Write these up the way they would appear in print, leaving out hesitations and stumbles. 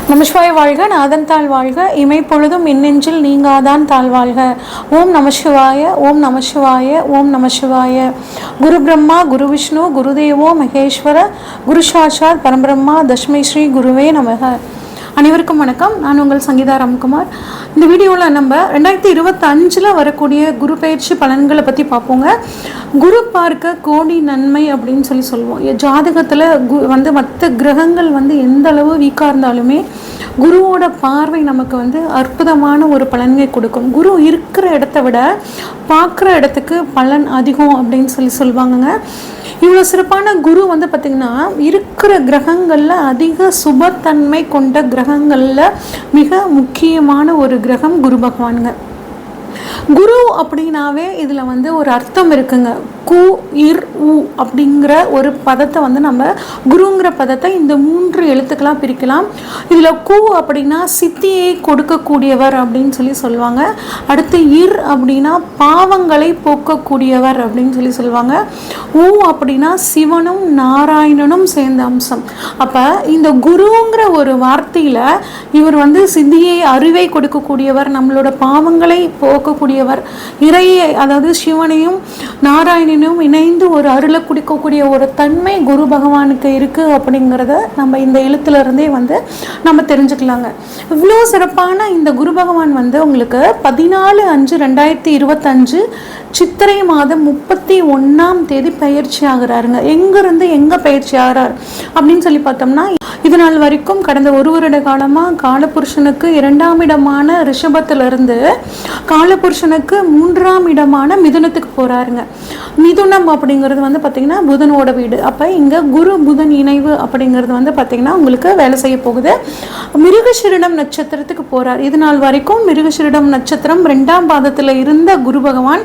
நமசிவாய வாழ்க, நாதன் தாழ் வாழ்க, இமைப்பொழுதும் மின்னெஞ்சில் நீங்காதான் தாழ் வாழ்க. ஓம் நமசிவாய, ஓம் நமசிவாய, ஓம் நமசிவாய. குரு பிரம்மா, குரு விஷ்ணு, குருதேவோ மகேஸ்வர, குரு சாட்சாத் பரம்பிரம்மா, தஸ்மை ஸ்ரீ குருவே நமக. அனைவருக்கும் வணக்கம். நான் உங்கள் சங்கீதா ராம்குமார். இந்த வீடியோவில் நம்ம 2025 வரக்கூடிய குரு பயிற்சி பலன்களை பற்றி பார்ப்போங்க. குரு பார்க்க கோடி நன்மை அப்படின்னு சொல்லுவோம். ஜாதகத்தில் மற்ற கிரகங்கள் எந்த அளவு வீக்காக இருந்தாலுமே குருவோட பார்வை நமக்கு அற்புதமான ஒரு பலன்களை கொடுக்கும். குரு இருக்கிற இடத்த விட பார்க்குற இடத்துக்கு பலன் அதிகம் அப்படின்னு சொல்லுவாங்கங்க. இவ்வளோ சிறப்பான குரு பார்த்திங்கன்னா இருக்கிற கிரகங்களில் அதிக சுபத்தன்மை கொண்ட கிரகங்களில் மிக முக்கியமான ஒரு கிரகம் குரு பகவானுங்க. குரு அப்படின்னாவே இதில் ஒரு அர்த்தம் இருக்குங்க. கு இர் உ அப்படிங்கிற ஒரு பதத்தை நம்ம குருங்கிற பதத்தை இந்த 3 எழுத்துக்களாக பிரிக்கலாம். இதில் கு அப்படின்னா சித்தியை கொடுக்கக்கூடியவர் அப்படின்னு சொல்லுவாங்க. அடுத்து இர் அப்படின்னா பாவங்களை போக்கக்கூடியவர் அப்படின்னு சொல்லுவாங்க. உ அப்படின்னா சிவனும் நாராயணனும் சேர்ந்த அம்சம். அப்போ இந்த குருங்கிற ஒரு வார்த்தையில் இவர் சித்தியை அறிவை கொடுக்கக்கூடியவர், நம்மளோட பாவங்களை போக்கக்கூடியவர், இறையை அதாவது சிவனையும் நாராயணனும் இணைந்து ஒரு அருளை குடிக்கக்கூடிய ஒரு தன்மை குரு பகவானுக்கு இருக்குது அப்படிங்கிறத நம்ம இந்த எழுத்துலேருந்தே நம்ம தெரிஞ்சுக்கலாங்க. இவ்வளோ சிறப்பான இந்த குரு பகவான் உங்களுக்கு 14/5/2025 சித்திரை மாதம் 31ஆம் தேதி பயிற்சி ஆகிறாருங்க. எங்கேருந்து எங்கே பயிற்சி ஆகிறார் அப்படின்னு பார்த்தோம்னா, இது நாள் வரைக்கும் கடந்த 1 வருட காலமாக காலபுருஷனுக்கு 2ஆம் இடமான ரிஷபத்திலிருந்து காலபுருஷனுக்கு 3ஆம் இடமான மிதுனத்துக்கு போகிறாருங்க. மிதுனம் அப்படிங்கிறது பார்த்திங்கன்னா புதனோட வீடு. அப்போ இங்கே குரு புதன் இணைவு அப்படிங்கிறது பார்த்திங்கன்னா உங்களுக்கு வேலை செய்ய போகுது. மிருகசீரிடம் நட்சத்திரத்துக்கு போகிறார். இது நாள் வரைக்கும் மிருகசீரிடம் நட்சத்திரம் 2ஆம் பாதத்தில் இருந்த குரு பகவான்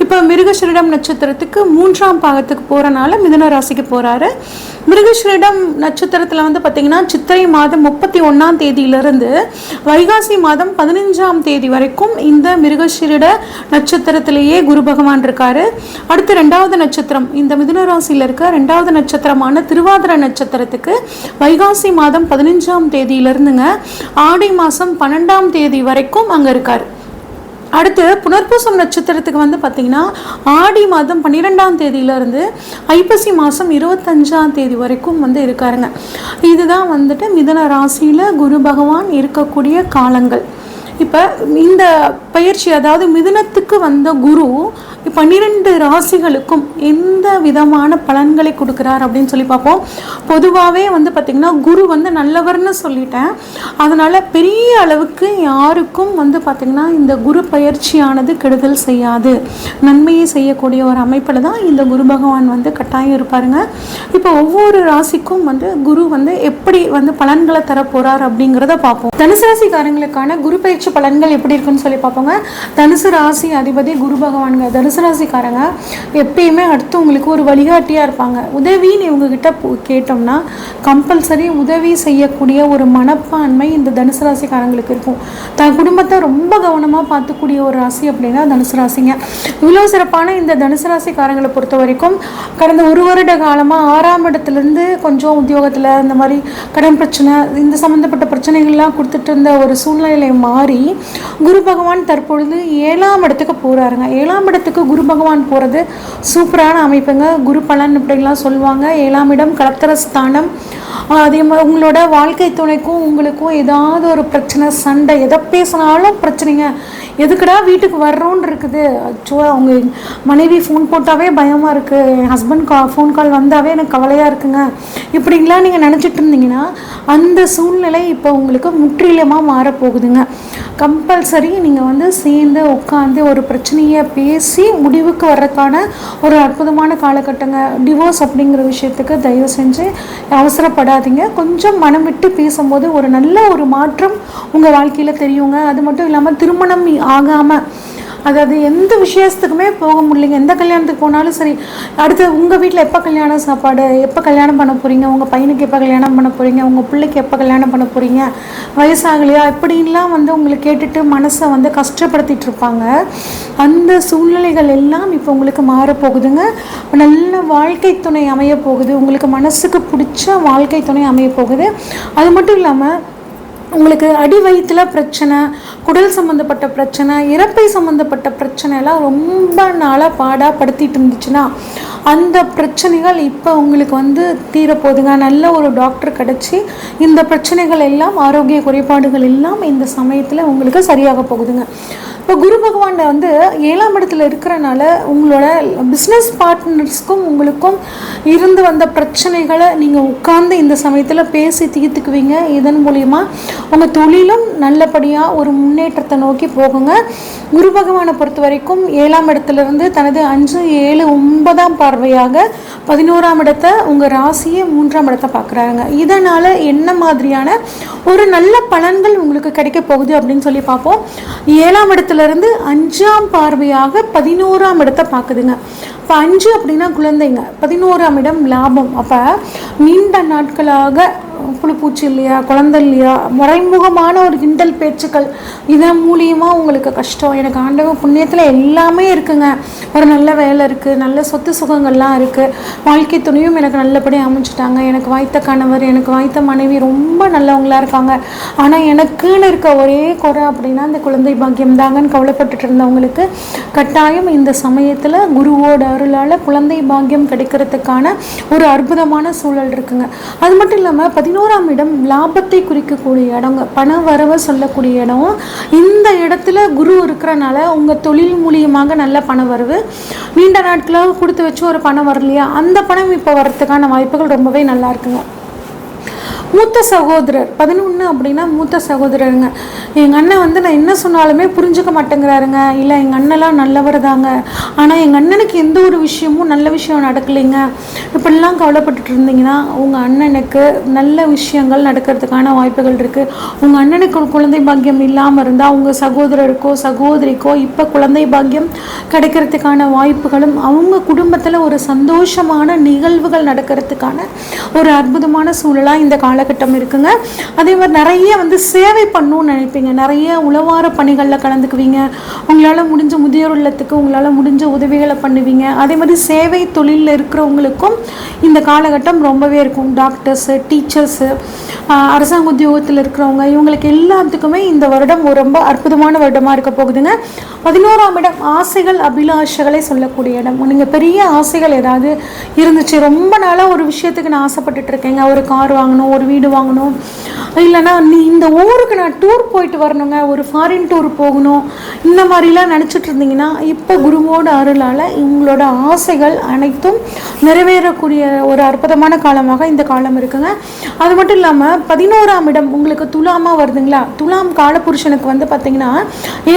இப்போ மிருகசீரிடம் நட்சத்திரத்துக்கு 3ஆம் பாகத்துக்கு போகிறனால மிதுன ராசிக்கு போகிறாரு. மிருகசீரிடம் நட்சத்திரத்தில் பார்த்திங்கன்னா சித்திரை மாதம் 31ஆம் தேதியிலிருந்து வைகாசி மாதம் 15ஆம் தேதி வரைக்கும் இந்த மிருகசீரிட நட்சத்திரத்திலேயே குரு பகவான் இருக்காரு. அடுத்து 2வது நட்சத்திரம், இந்த மிதுன ராசியில் இருக்க 2வது நட்சத்திரமான திருவாதிரை நட்சத்திரத்துக்கு வைகாசி மாதம் 15ஆம் தேதியிலிருந்துங்க ஆடி மாதம் 12ஆம் தேதி வரைக்கும் அங்கே இருக்கார். அடுத்து புனர்பூசம் நட்சத்திரத்துக்கு பார்த்திங்கன்னா ஆடி மாதம் 12ஆம் தேதியிலேருந்து ஐப்பசி மாதம் 25ஆம் தேதி வரைக்கும் இருக்காருங்க. இதுதான் மிதுன ராசியில் குரு பகவான் இருக்கக்கூடிய காலங்கள். இப்போ இந்த பயிற்சி அதாவது மிதுனத்துக்கு வந்த குரு 12 ராசிகளுக்கும் எந்த விதமான பலன்களை கொடுக்குறார் அப்படின்னு பார்ப்போம். பொதுவாகவே பார்த்திங்கன்னா குரு நல்லவர்னு சொல்லிட்டேன். அதனால் பெரிய அளவுக்கு யாருக்கும் பார்த்திங்கன்னா இந்த குரு பயிற்சியானது கெடுதல் செய்யாது, நன்மையை செய்யக்கூடிய ஒரு அமைப்பில் தான் இந்த குரு பகவான் கட்டாயம் இருப்பாருங்க. இப்போ ஒவ்வொரு ராசிக்கும் குரு எப்படி பலன்களை தரப்போகிறார் அப்படிங்கிறத பார்ப்போம். தனுசு ராசிக்காரங்களுக்கான குரு பயிற்சி பலன்கள் எப்படி இருக்குன்னு பார்ப்போங்க. தனுசு ராசி அதிபதி குரு பகவானுங்க. தனுசு ராசிக்காரங்க எப்பயுமே அடுத்து உங்களுக்கு ஒரு வழிகாட்டியாக இருப்பாங்க. உதவின்னு இவங்ககிட்ட கேட்டோம்னா கம்பல்சரி உதவி செய்யக்கூடிய ஒரு மனப்பான்மை இந்த தனுசு ராசிக்காரங்களுக்கு இருக்கும். தன் குடும்பத்தை ரொம்ப கவனமாக பார்த்துக்கூடிய ஒரு ராசி அப்படின்னா தனுசு ராசிங்க. இவ்வளோ சிறப்பான இந்த தனுசு ராசிக்காரங்களை பொறுத்த வரைக்கும் கடந்த 1 வருட காலமாக 6ஆம் இடத்துலேருந்து கொஞ்சம் உத்தியோகத்தில் இந்த மாதிரி கடன் பிரச்சனை, இந்த சம்மந்தப்பட்ட பிரச்சனைகள்லாம் கொடுத்துட்டு இருந்த ஒரு சூழ்நிலை மாறி குரு பகவான் தற்பொழுது 7ஆம் இடத்துக்கு போகிறாருங்க. 7ஆம் இடத்துக்கு குரு பகவான் போகிறது சூப்பரான அமைப்புங்க. குரு பலன் இப்படிலாம் சொல்லுவாங்க. 7ஆம் இடம் கலத்திரஸ்தானம். அதே மாதிரி உங்களோட வாழ்க்கை துணைக்கும் உங்களுக்கும் ஏதாவது ஒரு பிரச்சனை, சண்டை, எதை பேசினாலும் பிரச்சனைங்க. எதுக்குடா வீட்டுக்கு வர்றோன்னு இருக்குது. அச்சோ, அவங்க மனைவி ஃபோன் போட்டாவே பயமாக இருக்குது, என் ஹஸ்பண்ட் ஃபோன் கால் வந்தாவே எனக்கு கவலையாக இருக்குங்க, இப்படிங்களாம் நீங்கள் நினச்சிட்டு இருந்தீங்கன்னா அந்த சூழ்நிலை இப்போ உங்களுக்கு முற்றிலுமாக மாறப்போகுதுங்க. கம்பல்சரி நீங்கள் சேர்ந்து உட்காந்து ஒரு பிரச்சனையை பேசி முடிவுக்கு வர்றதுக்கான ஒரு அற்புதமான காலகட்டங்க. டிவோர்ஸ் அப்படிங்கிற விஷயத்துக்கு தயவு செஞ்சு அவசரப்படாதீங்க. கொஞ்சம் மனம் விட்டு பேசும்போது ஒரு நல்ல ஒரு மாற்றம் உங்கள் வாழ்க்கையில் தெரியுங்க. அது மட்டும் இல்லாமல் திருமணம் ஆகாமல், அதாவது எந்த விஷயத்துக்குமே போக முடியலைங்க, எந்த கல்யாணத்துக்கு போனாலும் சரி, அடுத்து உங்கள் வீட்டில் எப்போ கல்யாணம் சாப்பாடு, எப்போ கல்யாணம் பண்ண போகிறீங்க, உங்கள் பையனுக்கு எப்போ கல்யாணம் பண்ண போகிறீங்க, உங்கள் பிள்ளைக்கு எப்போ கல்யாணம் பண்ண போகிறீங்க, வயசாகலையா, இப்படின்லாம் உங்களை கேட்டுட்டு மனசை கஷ்டப்படுத்திட்டு இருப்பாங்க. அந்த சூழ்நிலைகள் எல்லாம் இப்போ உங்களுக்கு மாறப்போகுதுங்க. நல்ல வாழ்க்கை துணை அமைய போகுது, உங்களுக்கு மனசுக்கு பிடிச்ச வாழ்க்கை துணை அமைய போகுது. அது மட்டும் இல்லாமல் உங்களுக்கு அடி வயிற்றில் பிரச்சனை, குடல் சம்மந்தப்பட்ட பிரச்சனை, இறப்பை சம்மந்தப்பட்ட பிரச்சனை எல்லாம் ரொம்ப நாளாக பாடாப்படுத்திட்டு இருந்துச்சுன்னா அந்த பிரச்சனைகள் இப்போ உங்களுக்கு வந்து தீரப்போகுதுங்க. நல்ல ஒரு டாக்டர் கிடச்சி இந்த பிரச்சனைகள் எல்லாம், ஆரோக்கிய குறைபாடுகள் எல்லாம் இந்த சமயத்தில் உங்களுக்கு சரியாக போகுதுங்க. இப்போ குரு பகவான் வந்து 7ஆம் இடத்துல இருக்கிறனால உங்களோட பிஸ்னஸ் பார்ட்னர்ஸ்க்கும் உங்களுக்கும் இருந்து வந்த பிரச்சனைகளை நீங்கள் உட்கார்ந்து இந்த சமயத்தில் பேசி தீர்த்துக்குவீங்க. இதன் மூலிமா உங்கள் தொழிலும் நல்லபடியாக ஒரு முன்னேற்றத்தை நோக்கி போகுங்க. குரு பகவானை பொறுத்த வரைக்கும் 7ஆம் இடத்துலேருந்து தனது 5, 7, 9ஆம் பார்வையாக 11ஆம் இடத்தை, உங்கள் ராசியை 3ஆம் இடத்தை பார்க்குறாங்க. இதனால் என்ன மாதிரியான ஒரு நல்ல பலன்கள் உங்களுக்கு கிடைக்க போகுது அப்படின்னு சொல்லி பார்ப்போம். 7ஆம் இடத்துலேருந்து 5ஆம் பார்வையாக 11ஆம் இடத்தை பார்க்குதுங்க. இப்போ 5 அப்படின்னா குழந்தைங்க, 11ஆம் இடம் லாபம். அப்போ நீண்ட நாட்களாக புழுப்பூச்சி இல்லையா, குழந்தை இல்லையா, மறைமுகமான ஒரு கிண்டல் பேச்சுக்கள், இதன் மூலியமாக உங்களுக்கு கஷ்டம். எனக்கு ஆண்டவன் புண்ணியத்தில் எல்லாமே இருக்குங்க, ஒரு நல்ல வேலை இருக்குது, நல்ல சொத்து சுகங்கள்லாம் இருக்குது, வாழ்க்கை துணையும் எனக்கு நல்லபடியாக அமைச்சிட்டாங்க, எனக்கு வாய்த்த கணவர், எனக்கு வாய்த்த மனைவி ரொம்ப நல்லவங்களாக இருக்காங்க, ஆனால் எனக்குன்னு இருக்க ஒரே குறை அப்படின்னா அந்த குழந்தை பாக்கியம் தாங்கன்னு கவலைப்பட்டுட்டு இருந்தவங்களுக்கு கட்டாயம் இந்த சமயத்தில் குருவோட அருளால் குழந்தை பாக்கியம் கிடைக்கிறதுக்கான ஒரு அற்புதமான சூழல் இருக்குங்க. அது மட்டும் இல்லாமல் 11ஆம் இடம் லாபத்தை குறிக்கக்கூடிய இடங்க, பண வரவை சொல்லக்கூடிய இடம். இந்த இடத்துல குரு இருக்கிறனால உங்கள் தொழில் மூலியமாக நல்ல பண வரவு, நீண்ட நாட்களாக கொடுத்து வச்சு ஒரு பணம் வரலையா, அந்த பணம் இப்போ வர்றதுக்கான வாய்ப்புகள் ரொம்பவே நல்லா இருக்குங்க. மூத்த சகோதரர் 11 அப்படின்னா மூத்த சகோதரருங்க. எங்கள் அண்ணன் வந்து நான் என்ன சொன்னாலுமே புரிஞ்சுக்க மாட்டேங்கிறாருங்க, இல்லை எங்கள் அண்ணெல்லாம் நல்லவர் தாங்க, ஆனால் எங்கள் அண்ணனுக்கு எந்த ஒரு விஷயமும் நல்ல விஷயம் நடக்கலைங்க, இப்படிலாம் கவலைப்பட்டுட்டு இருந்தீங்கன்னா உங்கள் அண்ணனுக்கு நல்ல விஷயங்கள் நடக்கிறதுக்கான வாய்ப்புகள் இருக்குது. உங்கள் அண்ணனுக்கு குழந்தை பாக்கியம் இல்லாமல் இருந்தால் உங்கள் சகோதரருக்கோ சகோதரிக்கோ இப்போ குழந்தை பாக்கியம் கிடைக்கிறதுக்கான வாய்ப்புகளும், அவங்க குடும்பத்தில் ஒரு சந்தோஷமான நிகழ்வுகள் நடக்கிறதுக்கான ஒரு அற்புதமான சூழலாக இந்த காலகட்டம் இருக்குங்க. அதே மாதிரி நிறைய வந்து சேவை பண்ணணும்னு நினைப்பீங்க, நிறைய உளவார பணிகளில் கலந்துக்குவீங்க, உங்களால் முடிஞ்ச முதியோர் இல்லத்துக்கு உங்களால் முடிஞ்ச உதவிகளை பண்ணுவீங்க. அதே மாதிரி சேவை தொழிலில் இருக்கிறவங்களுக்கும் இந்த காலகட்டம் ரொம்பவே இருக்கும். டாக்டர்ஸு, டீச்சர்ஸு, அரசாங்க உத்தியோகத்தில் இருக்கிறவங்க, இவங்களுக்கு எல்லாத்துக்குமே இந்த வருடம் ஒரு ரொம்ப அற்புதமான வருடமாக இருக்க போகுதுங்க. 11ஆம் இடம் ஆசைகள், அபிலாஷைகளை சொல்லக்கூடிய இடம். நீங்கள் பெரிய ஆசைகள் ஏதாவது இருந்துச்சு, ரொம்ப நாளாக ஒரு விஷயத்துக்கு நான் ஆசைப்பட்டுட்டு இருக்கேங்க, ஒரு கார் வாங்கணும், ஒரு வீடு வாங்கணும், இல்லைனா இந்த ஊருக்கு நான் டூர் போயிட்டு வரணுங்க, ஒரு ஃபாரின் டூர் போகணும், இந்த மாதிரிலாம் நினச்சிட்டு இருந்தீங்கன்னா இப்போ குருவோட அருளால் உங்களோட ஆசைகள் அனைத்தும் நிறைவேறக்கூடிய ஒரு அற்புதமான காலமாக இந்த காலம் இருக்குங்க. அது மட்டும் இல்லாமல் 11ஆம் இடம் உங்களுக்கு துலாமாக வருதுங்களா, துலாம் காலபுருஷனுக்கு வந்து பார்த்திங்கன்னா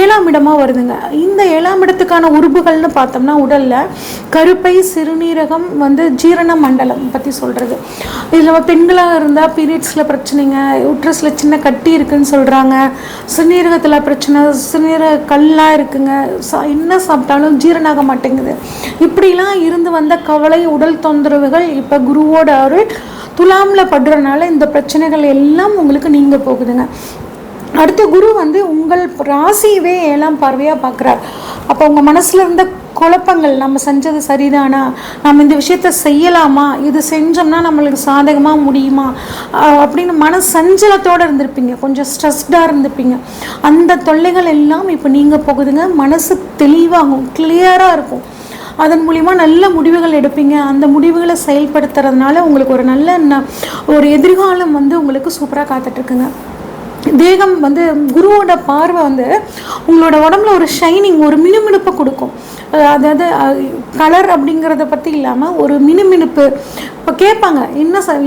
7ஆம் இடமாக வருதுங்க. இந்த 7ஆம் இடத்துக்கான உறுப்புகள்னு பார்த்தோம்னா உடலில் கருப்பை, சிறுநீரகம் வந்து ஜீரண மண்டலம் பற்றி சொல்கிறது. இதில் பெண்களாக இருந்தால் பீரியட்ஸில் பிரச்சனைங்க, யூட்ரஸில் சின்ன கட்டி இருக்குதுன்னு சொல்கிறாங்க, சிறுநீரகத்தில் பிரச்சனை, சிறுநீரக கல்லாக இருக்குங்க, என்ன சாப்பிட்டாலும் ஜீரணாக மாட்டேங்குது, இப்படிலாம் இருந்து வந்த கவலை, உடல் தொந்தரவுகள் இப்போ குருவோட அருள் துலாமில் படுறதுனால இந்த பிரச்சனைகள் எல்லாம் உங்களுக்கு நீங்க போகுதுங்க. அடுத்த குரு வந்து உங்கள் ராசியவே 7ஆம் பார்வையாக பார்க்குறார். அப்போ உங்கள் மனசில் இருந்த குழப்பங்கள், நம்ம செஞ்சது சரிதானா, நம்ம இந்த விஷயத்த செய்யலாமா, இது செஞ்சோம்னா நம்மளுக்கு சாதகமாக முடியுமா அப்படின்னு சஞ்சலத்தோடு இருந்திருப்பீங்க, கொஞ்சம் ஸ்ட்ரெஸ்டாக இருந்திருப்பீங்க. அந்த தொல்லைகள் எல்லாம் இப்போ நீங்கள் போகுதுங்க. மனசு தெளிவாகும், கிளியராக இருக்கும். அதன் மூலிமா நல்ல முடிவுகள் எடுப்பீங்க. அந்த முடிவுகளை செயல்படுத்துறதுனால உங்களுக்கு ஒரு நல்ல ஒரு எதிர்காலம் வந்து உங்களுக்கு சூப்பராக காத்துட்ருக்குங்க. தேகம் வந்து குருவோட பார்வை வந்து உங்களோட உடம்புல ஒரு ஷைனிங், ஒரு மினுமினுப்பை கொடுக்கும். அதாவது கலர் அப்படிங்கிறத பற்றி இல்லாமல் ஒரு மினுமினுப்பு. இப்போ கேட்பாங்க,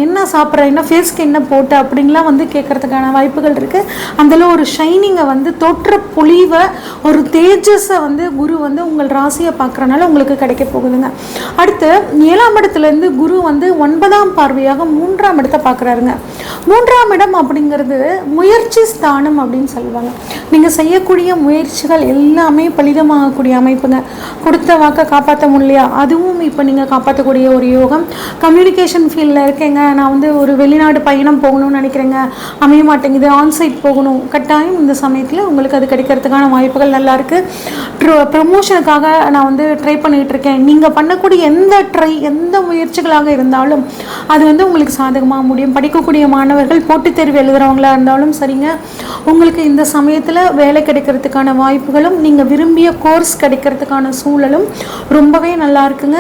என்ன சாப்பிட்ற, என்ன ஃபேஸ்க்கு என்ன போட்ட அப்படின்லாம் வந்து கேட்குறதுக்கான வாய்ப்புகள் இருக்குது. அதில் ஒரு ஷைனிங்கை வந்து தோற்ற பொலிவை, ஒரு தேஜஸை வந்து குரு வந்து உங்கள் ராசியை பார்க்குறனால உங்களுக்கு கிடைக்க போகுதுங்க. அடுத்து 7ஆம் இடத்துலேருந்து குரு வந்து 9ஆம் பார்வையாக 3ஆம் இடத்தை பார்க்குறாருங்க. 3ஆம் இடம் அப்படிங்கிறது முயற்சி ஸ்தானம் அப்படின்னு சொல்லுவாங்க. நீங்கள் செய்யக்கூடிய முயற்சிகள் எல்லாமே பலிதமாகக்கூடிய அமைப்புங்க. கொடுத்த வாக்கை காப்பாற்ற முடியலையா, அதுவும் இப்போ நீங்கள் காப்பாற்றக்கூடிய ஒரு யோகம். கம்யூனிகேஷன் ஃபீல்டில் இருக்கேங்க, நான் வந்து ஒரு வெளிநாடு பயணம் போகணும்னு நினைக்கிறேங்க, அமைய மாட்டேங்குது, ஆன்சைட் போகணும், கட்டாயம் இந்த சமயத்தில் உங்களுக்கு அது கிடைக்கிறதுக்கான வாய்ப்புகள் நல்லா இருக்குது. ப்ரமோஷனுக்காக நான் வந்து ட்ரை பண்ணிகிட்டு இருக்கேன். நீங்கள் பண்ணக்கூடிய எந்த முயற்சிகளாக இருந்தாலும் அது வந்து உங்களுக்கு சாதகமாக முடியும். படிக்கக்கூடிய மாணவர்கள் போட்டித் தேர்வு எழுதுகிறவங்களா இருந்தாலும் சரிங்க, உங்களுக்கு இந்த சமயத்தில் வேலை கிடைக்கிறதுக்கான வாய்ப்புகளும் நீங்கள் விரும்பிய கோர்ஸ் கிடைக்கிறதுக்கான சூழலும் ரொம்பவே நல்லா இருக்குங்க.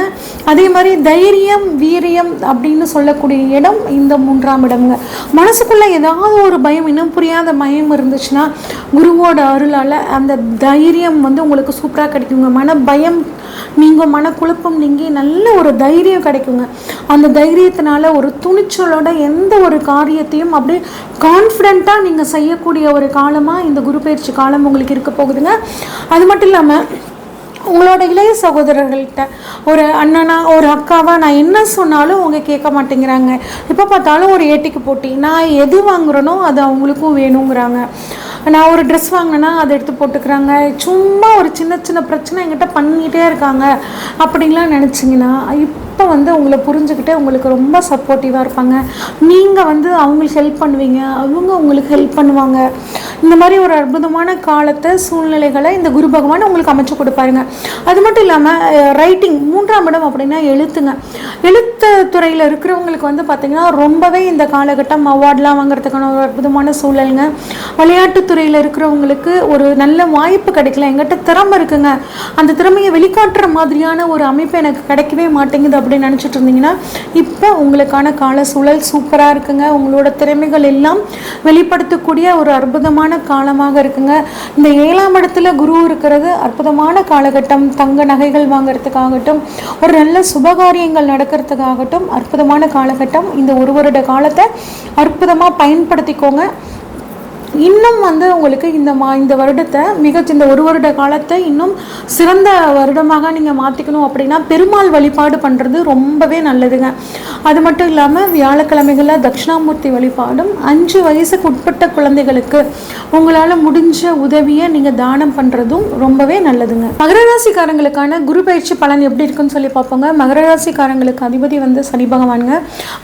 அதே மாதிரி தைரியம் வீரியம் அப்படின்னு சொல்லக்கூடிய இடம் இந்த 3ஆம் இடம்ங்க. மனசுக்குள்ளே ஏதாவது ஒரு பயம், இன்னும் புரியாத பயம் இருந்துச்சுன்னா குருவோட அருளால் அந்த தைரியம் வந்து உங்களுக்கு சூப்பராக கிடைக்குங்க. மன பயம் நீங்கள் மனக்குழப்பம் நீங்கி நல்ல ஒரு தைரியம் கிடைக்குங்க. அந்த தைரியத்தினால ஒரு துணிச்சலோட எந்த ஒரு காரியத்தையும் அப்படியே கான்ஃபிடென்ட்டாக நீங்கள் செய்யக்கூடிய ஒரு காலமாக இந்த குரு பயிற்சி காலம் உங்களுக்கு இருக்க போகுதுங்க. அது மட்டும் இல்லாமல் உங்களோட இளைய சகோதரர்கள்ட்ட ஒரு அண்ணனா ஒரு அக்காவா நான் என்ன சொன்னாலும் அவங்க கேட்க மாட்டேங்கிறாங்க. எப்போ பார்த்தாலும் ஒரு ஏட்டிக்கு போட்டி, நான் எது வாங்குறேனோ அது அவங்களுக்கும் வேணுங்கிறாங்க. நான் ஒரு ட்ரெஸ் வாங்கினேன்னா அதை எடுத்து போட்டுக்கிறாங்க. சும்மா ஒரு சின்ன சின்ன பிரச்சனை என்கிட்ட பண்ணிகிட்டே இருக்காங்க அப்படின்லாம் நினச்சிங்கன்னா இப்போ வந்து உங்களை புரிஞ்சுக்கிட்டு உங்களுக்கு ரொம்ப சப்போர்ட்டிவாக இருப்பாங்க. நீங்கள் வந்து அவங்களுக்கு ஹெல்ப் பண்ணுவீங்க, அவங்க உங்களுக்கு ஹெல்ப் பண்ணுவாங்க. இந்த மாதிரி ஒரு அற்புதமான காலத்தை சூழ்நிலைகளை இந்த குரு பகவான் உங்களுக்கு அமைச்சு கொடுப்பாருங்க. அது மட்டும் இல்லாமல் ரைட்டிங் 3ஆம் இடம் அப்படின்னா எழுத்துங்க. எழுத்து துறையில் இருக்கிறவங்களுக்கு வந்து பார்த்திங்கன்னா ரொம்பவே இந்த காலகட்டம் அவார்ட்லாம் வாங்குறதுக்கான ஒரு அற்புதமான சூழலுங்க. விளையாட்டுத்துறையில் இருக்கிறவங்களுக்கு ஒரு நல்ல வாய்ப்பு கிடைக்கல, எங்கிட்ட திறமை இருக்குங்க, அந்த திறமையை வெளிக்காட்டுற மாதிரியான ஒரு அமைப்பு எனக்கு கிடைக்கவே மாட்டேங்குது அப்படின்னு நினச்சிட்டு இருந்தீங்கன்னா இப்போ உங்களுக்கான கால சூழல் சூப்பராக இருக்குங்க. உங்களோட திறமைகள் எல்லாம் வெளிப்படுத்தக்கூடிய ஒரு அற்புதமான காலமாக இருக்குங்க. இந்த 7ஆம் இடத்துல குரு இருக்கிறது அற்புதமான காலகட்டம். தங்க நகைகள் வாங்கிறதுக்காகட்டும், ஒரு நல்ல சுபகாரியங்கள் நடக்கிறதுக்காகட்டும் அற்புதமான காலகட்டம். இந்த ஒரு வருட காலத்தை அற்புதமாக பயன்படுத்திக்கோங்க. இன்னும் வந்து உங்களுக்கு இந்த வருடத்தை இந்த ஒரு வருட காலத்தை இன்னும் சிறந்த வருடமாக நீங்கள் மாற்றிக்கணும் அப்படின்னா பெருமாள் வழிபாடு பண்ணுறது ரொம்பவே நல்லதுங்க. அது மட்டும் இல்லாமல் வியாழக்கிழமைகளில் தட்சிணாமூர்த்தி வழிபாடும் 5 வயசுக்கு உட்பட்ட குழந்தைகளுக்கு உங்களால் முடிஞ்ச உதவியை நீங்கள் தானம் பண்ணுறதும் ரொம்பவே நல்லதுங்க. மகர ராசிக்காரங்களுக்கான குரு பயிற்சி பலன் எப்படி இருக்குன்னு சொல்லி பார்ப்போங்க. மகர ராசிக்காரங்களுக்கு அதிபதி வந்து சனி பகவானுங்க.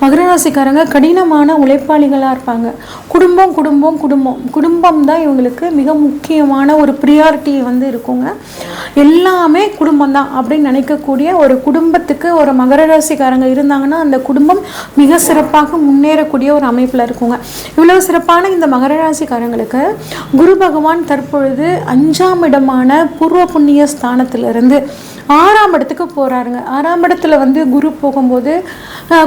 மகர ராசிக்காரங்க கடினமான உழைப்பாளிகளாக இருப்பாங்க. குடும்பம் குடும்பம் குடும்பம் குடும்பம் தான் இவங்களுக்கு மிக முக்கியமான ஒரு ப்ரியாரிட்டி வந்து இருக்குங்க. எல்லாமே குடும்பம் தான் அப்படின்னு நினைக்கக்கூடிய ஒரு குடும்பத்துக்கு ஒரு மகர ராசிக்காரங்க இருந்தாங்கன்னா அந்த குடும்பம் மிக சிறப்பாக முன்னேறக்கூடிய ஒரு அமைப்பில் இருக்குங்க. இவ்வளோ சிறப்பான இந்த மகர ராசிக்காரங்களுக்கு குரு பகவான் தற்பொழுது 5ஆம் இடமான பூர்வ புண்ணிய ஸ்தானத்திலிருந்து 6ஆம் இடத்துக்கு போகிறாருங்க. 6ஆம் இடத்துல வந்து குரு போகும்போது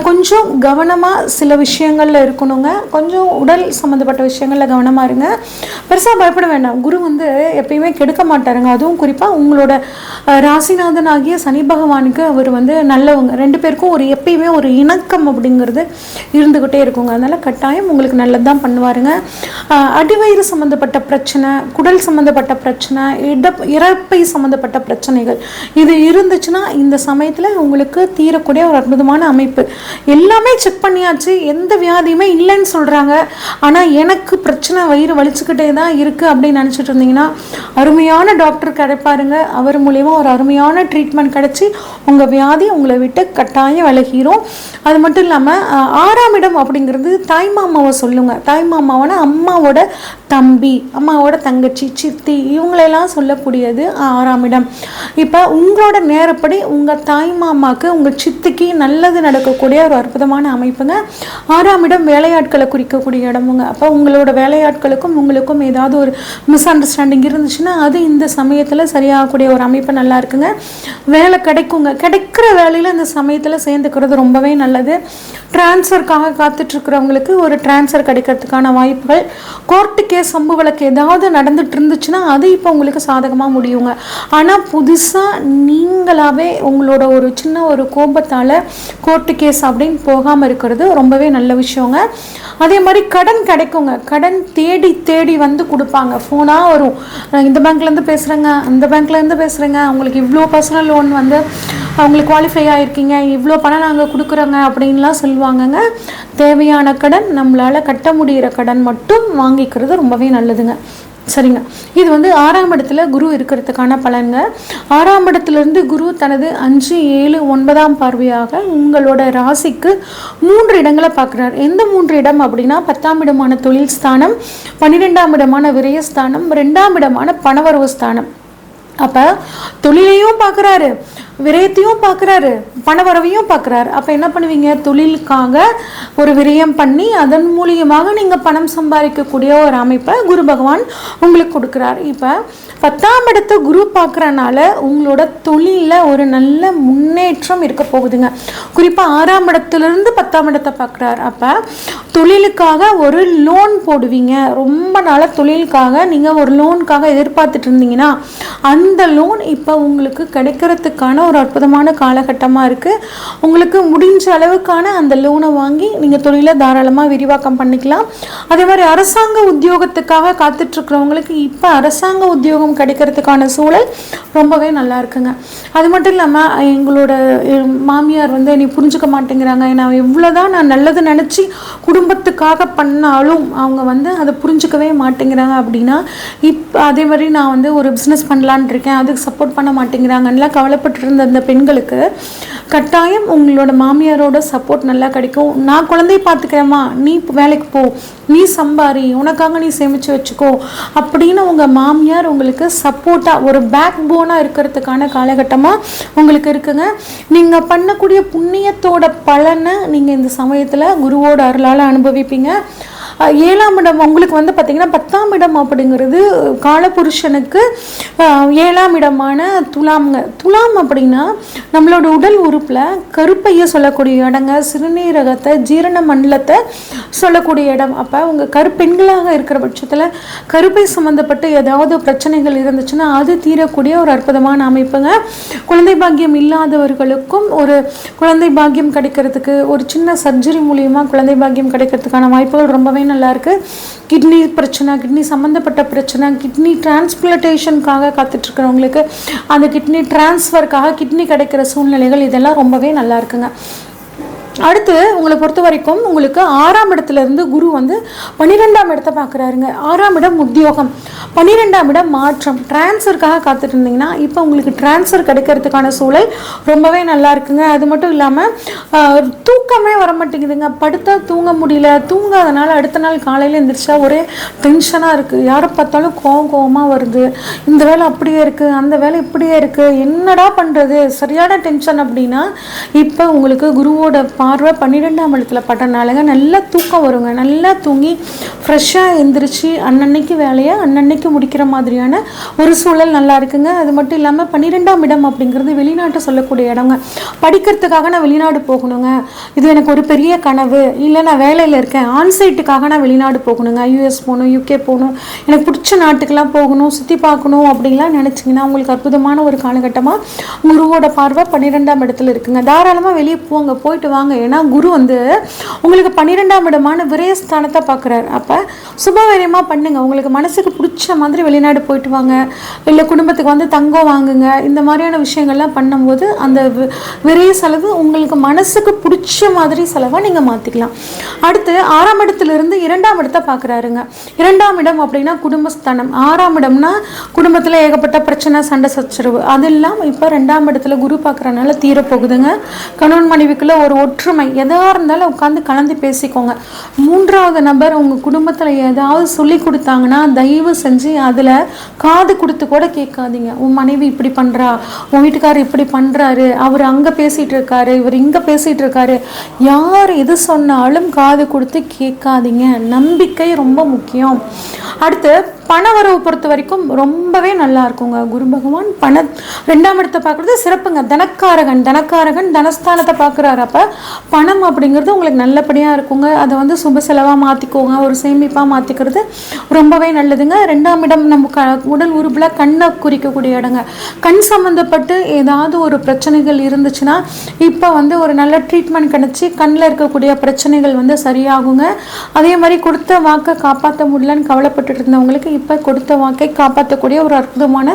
கொஞ்சம் கவனமாக சில விஷயங்களில் இருக்கணுங்க. கொஞ்சம் உடல் சம்மந்தப்பட்ட விஷயங்களில் கவனமாக இருங்க. பெருசாக பயப்பட வேண்டாம். குரு வந்து எப்பயுமே கெடுக்க மாட்டாருங்க. அதுவும் குறிப்பாக உங்களோட ராசிநாதன் ஆகிய சனி பகவானுக்கு அவர் வந்து நல்லவங்க. 2 பேருக்கும் எப்பயுமே ஒரு இணக்கம் அப்படிங்கிறது இருந்துக்கிட்டே இருக்குங்க. அதனால் கட்டாயம் உங்களுக்கு நல்லது தான் பண்ணுவாருங்க. அடிவயிறு சம்மந்தப்பட்ட பிரச்சனை, குடல் சம்மந்தப்பட்ட பிரச்சனை, இறப்பை சம்மந்தப்பட்ட பிரச்சனைகள் இது இருந்துச்சுன்னா இந்த சமயத்தில் உங்களுக்கு தீரக்கூடிய ஒரு அற்புதமான அமைப்பு. எல்லாமே செக் பண்ணியாச்சு, எந்த வியாதியுமே இல்லைன்னு சொல்கிறாங்க, ஆனால் எனக்கு பிரச்சனை வயிறு வலிச்சுக்கிட்டே தான் இருக்குது அப்படின்னு நினச்சிட்டு இருந்தீங்கன்னா அருமையான டாக்டர் கிடைப்பாருங்க. அவர் மூலயமா ஒரு அருமையான ட்ரீட்மெண்ட் கிடச்சி உங்கள் வியாதி உங்களை விட்டு கட்டாயம் விலகிரும். அது மட்டும் இல்லாமல் 6ஆம் இடம் அப்படிங்கிறது தாய்மாமாவை சொல்லுங்க. தாய்மாமாவான அம்மாவோட தம்பி, அம்மாவோட தங்கச்சி, சித்தி இவங்களெல்லாம் சொல்லக்கூடியது 6ஆம் இடம். இப்போ உங்களோட நேரப்படி உங்கள் தாய் மாமாவுக்கு உங்கள் சித்திக்கு நல்லது நடக்கக்கூடிய ஒரு அற்புதமான அமைப்புங்க. 6ஆம் இடம் வேலையாட்களை குறிக்கக்கூடிய இடமுங்க. அப்போ உங்களோட வேலையாட்களுக்கும் உங்களுக்கும் ஏதாவது ஒரு மிஸ் அண்டர்ஸ்டாண்டிங் இருந்துச்சுன்னா அது இந்த சமயத்தில் சரியாகக்கூடிய ஒரு அமைப்பு நல்லா இருக்குங்க. வேலை கிடைக்குங்க. கிடைக்கிற வேலையில் இந்த சமயத்தில் சேர்ந்துக்கிறது ரொம்பவே நல்லது. டிரான்ஸ்ஃபருக்காக காத்துட்ருக்கிறவங்களுக்கு ஒரு டிரான்ஸ்ஃபர் கிடைக்கிறதுக்கான வாய்ப்புகள், கோர்ட்டு கேஸ் சம்பு வழக்கு ஏதாவது நடந்துட்டு இருந்துச்சுன்னா அது இப்போ உங்களுக்கு சாதகமாக முடியுங்க. ஆனால் புதுசாக நீங்களாகவே உங்களோட ஒரு சின்ன ஒரு கோபத்தால் கோர்ட்டு கேஸ் அப்படின்னு போகாமல் இருக்கிறது ரொம்பவே நல்ல விஷயங்க. அதே மாதிரி கடன் கிடைக்குங்க. கடன் தேடி தேடி வந்து கொடுப்பாங்க. ஃபோனாக வரும், இந்த பேங்க்லேருந்து பேசுகிறேங்க, அந்த பேங்க்லேருந்து பேசுகிறேங்க, அவங்களுக்கு இவ்வளோ பர்சனல் லோன் வந்து அவங்களுக்கு குவாலிஃபை ஆகிருக்கீங்க, இவ்வளோ பணம் நாங்கள் கொடுக்குறோங்க அப்படின்லாம் சொல்லுவாங்கங்க. தேவையான கடன், நம்மளால் கட்ட முடிகிற கடன் மட்டும் வாங்கிக்கிறது ரொம்பவே நல்லதுங்க. சரிங்க. இது வந்து 6ஆம் இடத்துல குரு இருக்கிறதுக்கான பலன்க. 6ஆம் இடத்துலேருந்து குரு தனது 5, 7, 9ஆம் பார்வையாக உங்களோட ராசிக்கு 3 இடங்களை பார்க்குறார். எந்த 3 இடம் அப்படின்னா 10ஆம் இடமான தொழில் ஸ்தானம், 12ஆம் இடமான விரயஸ்தானம், 2ஆம் இடமான பணவரவு ஸ்தானம். அப்போ தொழிலையும் பார்க்குறாரு, விரயத்தையும் பார்க்குறாரு, பணவரவையும் பார்க்குறாரு. அப்போ என்ன பண்ணுவீங்க? தொழிலுக்காக ஒரு விரயம் பண்ணி அதன் மூலியமாக நீங்கள் பணம் சம்பாதிக்கக்கூடிய ஒரு அமைப்பை குரு பகவான் உங்களுக்கு கொடுக்குறார். இப்போ 10ஆம் இடத்தை குரு பார்க்குறனால உங்களோட தொழிலில் ஒரு நல்ல முன்னேற்றம் இருக்க போகுதுங்க. குறிப்பாக 6ஆம் இடத்துலேருந்து 10ஆம் இடத்தை பார்க்குறாரு. அப்போ தொழிலுக்காக ஒரு லோன் போடுவீங்க. ரொம்ப நாளாக தொழிலுக்காக நீங்கள் ஒரு லோனுக்காக எதிர்பார்த்துட்டு இருந்தீங்கன்னா அந்த லோன் இப்போ உங்களுக்கு கிடைக்கிறதுக்கான ஒரு அற்புதமான காலகட்டமாக இருக்குது. உங்களுக்கு முடிஞ்ச அளவுக்கான அந்த லோனை வாங்கி நீங்கள் தொழிலை தாராளமாக விரிவாக்கம் பண்ணிக்கலாம். அதே மாதிரி அரசாங்க உத்தியோகத்துக்காக காத்துட்ருக்கிறவங்களுக்கு இப்போ அரசாங்க உத்தியோகம் கிடைக்கிறதுக்கான சூழல் ரொம்பவே நல்லா இருக்குங்க. அது மட்டும் இல்லாமல் எங்களோட மாமியார் வந்து என்னை புரிஞ்சுக்க மாட்டேங்கிறாங்க, நான் எவ்வளோதான் நான் நல்லது நினச்சி குடும்பத்துக்காக பண்ணாலும் அவங்க வந்து அதை புரிஞ்சுக்கவே மாட்டேங்கிறாங்க அப்படின்னா, இப்போ அதே மாதிரி நான் வந்து ஒரு பிஸ்னஸ் பண்ணலான் இருக்கேன், அதுக்கு சப்போர்ட் பண்ண மாட்டேங்கிறாங்கலாம் கவலைப்பட்டு இருந்த அந்த பெண்களுக்கு கட்டாயம் உங்களோட மாமியாரோட சப்போர்ட் நல்லா கிடைக்கும். நான் குழந்தைய பார்த்துக்கிறேம்மா, நீ வேலைக்கு போ, நீ சம்பாரி, உனக்காக நீ சேமித்து வச்சுக்கோ அப்படின்னு உங்கள் மாமியார் உங்களுக்கு சப்போர்ட்டாக ஒரு பேக் போனாக இருக்கிறதுக்கான காலகட்டமாக உங்களுக்கு இருக்குங்க. நீங்கள் பண்ணக்கூடிய புண்ணியத்தோட பலனை நீங்கள் இந்த சமயத்தில் குருவோட அருளால் அனுபவிப்பீங்க. 7ஆம் இடம் உங்களுக்கு வந்து பார்த்திங்கன்னா 10ஆம் இடம் அப்படிங்கிறது காலபுருஷனுக்கு 7ஆம் இடமான துலாம்ங்க. துலாம் அப்படின்னா நம்மளோட உடல் உறுப்பில் கருப்பையை சொல்லக்கூடிய இடங்க, சிறுநீரகத்தை, ஜீரண மண்டலத்தை சொல்லக்கூடிய இடம். அப்போ உங்கள் பெண்களாக இருக்கிற பட்சத்தில் கருப்பை சம்மந்தப்பட்டு ஏதாவது பிரச்சனைகள் இருந்துச்சுன்னா அது தீரக்கூடிய ஒரு அற்புதமான அமைப்புங்க. குழந்தை பாக்கியம் இல்லாதவர்களுக்கும் ஒரு குழந்தை பாக்கியம் கிடைக்கிறதுக்கு ஒரு சின்ன சர்ஜரி மூலியமாக குழந்தை பாக்கியம் கிடைக்கிறதுக்கான வாய்ப்புகள் ரொம்பவே நல்லா இருக்கு. கிட்னி பிரச்சனை, கிட்னி சம்மந்தப்பட்ட பிரச்சனை, கிட்னி டிரான்ஸ்பிளான்டேஷனுக்காக காத்துட்ருக்கிறவங்களுக்கு அந்த கிட்னி டிரான்ஸ்ஃபருக்காக கிட்னி கிடைக்கிற சூழ்நிலைகள் இதெல்லாம் ரொம்பவே நல்லா இருக்குங்க. அடுத்து உங்களை பொறுத்த வரைக்கும் உங்களுக்கு 6ஆம் இடத்துலேருந்து குரு வந்து 12ஆம் இடத்தை பார்க்குறாருங்க. 6ஆம் இடம் உத்தியோகம், 12ஆம் இடம் மாற்றம், டிரான்ஸ்ஃபருக்காக காத்துட்டு இருந்தீங்கன்னா இப்போ உங்களுக்கு டிரான்ஸ்ஃபர் கிடைக்கிறதுக்கான சூழல் ரொம்பவே நல்லா இருக்குங்க. அது மட்டும் இல்லாமல் தூக்கமே வர மாட்டேங்குதுங்க, படுத்தா தூங்க முடியல, தூங்காதனால அடுத்த நாள் காலையில் எழுந்திரிச்சா ஒரே டென்ஷனாக இருக்குது, யாரை பார்த்தாலும் கோவமாக வருது, இந்த வேலை அப்படியே இருக்குது, அந்த வேலை இப்படியே இருக்குது, என்னடா பண்ணுறது, சரியான டென்ஷன் அப்படின்னா இப்போ உங்களுக்கு குருவோட பார்வை 12ஆம் இடத்துல பட்டனாலங்க நல்லா தூக்கம் வருங்க. நல்லா தூங்கி ஃப்ரெஷ்ஷாக எந்திரிச்சு அன்னன்னைக்கு வேலையை அன்னன்னைக்கு முடிக்கிற மாதிரியான ஒரு சூழல் நல்லா இருக்குங்க. அது மட்டும் இல்லாமல் 12ஆம் இடம் அப்படிங்கிறது வெளிநாட்டை சொல்லக்கூடிய இடங்க. படிக்கிறதுக்காக நான் வெளிநாடு போகணுங்க, இது எனக்கு ஒரு பெரிய கனவு, இல்லை நான் வேலையில் இருக்கேன், ஆன்சைட்டுக்காக நான் வெளிநாடு போகணுங்க, யூஎஸ் போகணும், யூகே போகணும், எனக்கு பிடிச்ச நாட்டுக்கெல்லாம் போகணும், சுற்றி பார்க்கணும் அப்படின்லாம் நினச்சிங்கன்னா உங்களுக்கு அற்புதமான ஒரு காலகட்டமாக குருவோட பார்வை 12ஆம் இடத்துல இருக்குங்க. தாராளமாக வெளியே போங்க, போயிட்டு வாங்க. ஏன்னா குரு வந்து உங்களுக்கு 12ஆம் இடமான விரயஸ்தானத்தை பார்க்குறாரு. அப்போ சுபவீரியமாக பண்ணுங்க, உங்களுக்கு மனசுக்கு பிடிச்ச மாதிரி வெளிநாடு போயிட்டு வாங்க, இல்லை குடும்பத்துக்கு வந்து தங்கம் வாங்குங்க. இந்த மாதிரியான விஷயங்கள்லாம் பண்ணும்போது அந்த விரய செலவு உங்களுக்கு மனசுக்கு பிடிச்ச மாதிரி செலவாக நீங்கள் மாற்றிக்கலாம். அடுத்து 6ஆம் இடத்துலேருந்து 2ஆம் இடத்தை பார்க்குறாருங்க. 2ஆம் இடம் அப்படின்னா குடும்பஸ்தானம். 6ஆம் இடம்னா குடும்பத்தில் ஏகப்பட்ட பிரச்சனை, சண்டை சச்சரவு, அதெல்லாம் இப்போ 2ஆம் இடத்துல குரு பார்க்குறனால தீரப்போகுதுங்க. கணவன் மனைவிக்குள்ள ஒரு ஒற்றுமை எதாக இருந்தாலும் உட்காந்து கலந்து பேசிக்கோங்க. 3வது நபர் உங்கள் குடும்பத்தில் ஏதாவது சொல்லி கொடுத்தாங்கன்னா தயவு செஞ்சு அதில் காது கொடுத்து கூட கேட்காதீங்க. உன் மனைவி இப்படி பண்ணுறா, உன் வீட்டுக்காரர் இப்படி பண்ணுறாரு, அவர் அங்கே பேசிகிட்டு இருக்காரு, இவர் இங்கே பேசிகிட்டு இருக்காரு, யார் எது சொன்னாலும் காது கொடுத்து கேட்காதீங்க. நம்பிக்கை ரொம்ப முக்கியம். அடுத்து பணவரவு பொறுத்த வரைக்கும் ரொம்பவே நல்லா இருக்குங்க. குரு பகவான் 2ஆம் இடத்தை பார்க்குறது சிறப்புங்க. தனக்காரகன் தனஸ்தானத்தை பார்க்குறாரு. அப்போ பணம் அப்படிங்கிறது உங்களுக்கு நல்லபடியாக இருக்குங்க. அதை வந்து சுப செலவாக மாற்றிக்கோங்க, ஒரு சேமிப்பாக மாற்றிக்கிறது ரொம்பவே நல்லதுங்க. 2ஆம் இடம் நம்ம உடல் உறுப்பில் கண்ணை குறிக்கக்கூடிய இடங்க. கண் சம்மந்தப்பட்டு ஏதாவது ஒரு பிரச்சனைகள் இருந்துச்சுன்னா இப்போ வந்து ஒரு நல்ல ட்ரீட்மெண்ட் கிடச்சி கண்ணில் இருக்கக்கூடிய பிரச்சனைகள் வந்து சரியாகுங்க. அதே மாதிரி கொடுத்த வாக்கை காப்பாற்ற முடியலன்னு கவலைப்பட்டு இருந்தவங்களுக்கு இப்போ கொடுத்த வாக்கை காப்பாற்றக்கூடிய ஒரு அற்புதமான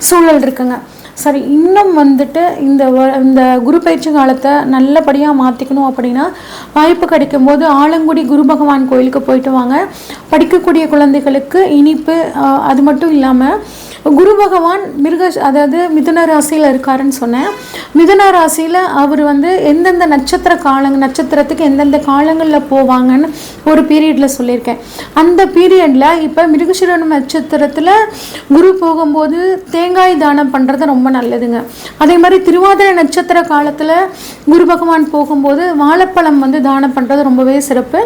சூழல் இருக்குங்க. சரி, இன்னும் வந்துட்டு இந்த குரு பயிற்சி காலத்தை நல்லபடியாக மாற்றிக்கணும் அப்படின்னா வாய்ப்பு கிடைக்கும் போது ஆலங்குடி குரு பகவான் கோயிலுக்கு போயிட்டு வாங்க. படிக்கக்கூடிய குழந்தைகளுக்கு இனிப்பு, அது மட்டும் இல்லாமல் குரு பகவான் அதாவது மிதுன ராசியில் இருக்காருன்னு சொன்னேன். மிதுன ராசியில் அவர் வந்து எந்தெந்த நட்சத்திரத்துக்கு எந்தெந்த காலங்களில் போவாங்கன்னு ஒரு பீரியடில் சொல்லியிருக்கேன். அந்த பீரியடில் இப்போ மிருகசீரிடம் நட்சத்திரத்தில் குரு போகும்போது தேங்காய் தானம் பண்ணுறது ரொம்ப நல்லதுங்க. அதே மாதிரி திருவாதிரை நட்சத்திர காலத்தில் குரு பகவான் போகும்போது வாழைப்பழம் வந்து தானம் பண்ணுறது ரொம்பவே சிறப்பு.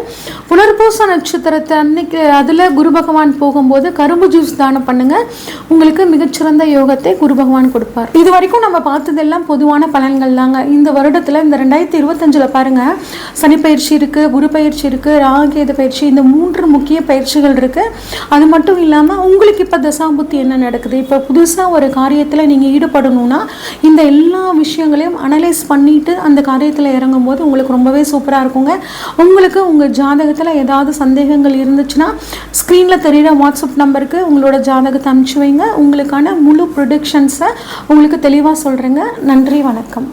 புனர்பூச நட்சத்திரத்தை அன்னைக்கு அதில் குரு பகவான் போகும்போது கரும்பு ஜூஸ் தானம் பண்ணுங்கள். உங்களுக்கு மிகச்சிறந்த யோகத்தை குரு பகவான் கொடுப்பார். இது வரைக்கும் நம்ம பார்த்ததெல்லாம் பொதுவான பலன்கள் தாங்க. இந்த வருடத்தில் இந்த 2025 பாருங்க, சனி பயிற்சி இருக்கு, குரு பயிற்சி இருக்கு, ராகேது பயிற்சி, இந்த 3 முக்கிய பயிற்சிகள் இருக்கு. அது மட்டும் இல்லாமல் உங்களுக்கு இப்போ தசாபுத்தி என்ன நடக்குது, இப்போ புதுசாக ஒரு காரியத்தில் நீங்கள் ஈடுபடணும்னா இந்த எல்லா விஷயங்களையும் அனலைஸ் பண்ணிட்டு அந்த காரியத்தில் இறங்கும் போது உங்களுக்கு ரொம்பவே சூப்பராக இருக்குங்க. உங்களுக்கு உங்கள் ஜாதகத்தில் ஏதாவது சந்தேகங்கள் இருந்துச்சுன்னா ஸ்க்ரீனில் தெரியுற வாட்ஸ்அப் நம்பருக்கு உங்களோட ஜாதகத்தை அனுப்பிச்சு வைங்க. உங்களுக்கான முழு ப்ரொடிக்ஷன்ஸை உங்களுக்கு தெளிவாக சொல்கிறேங்க. நன்றி, வணக்கம்.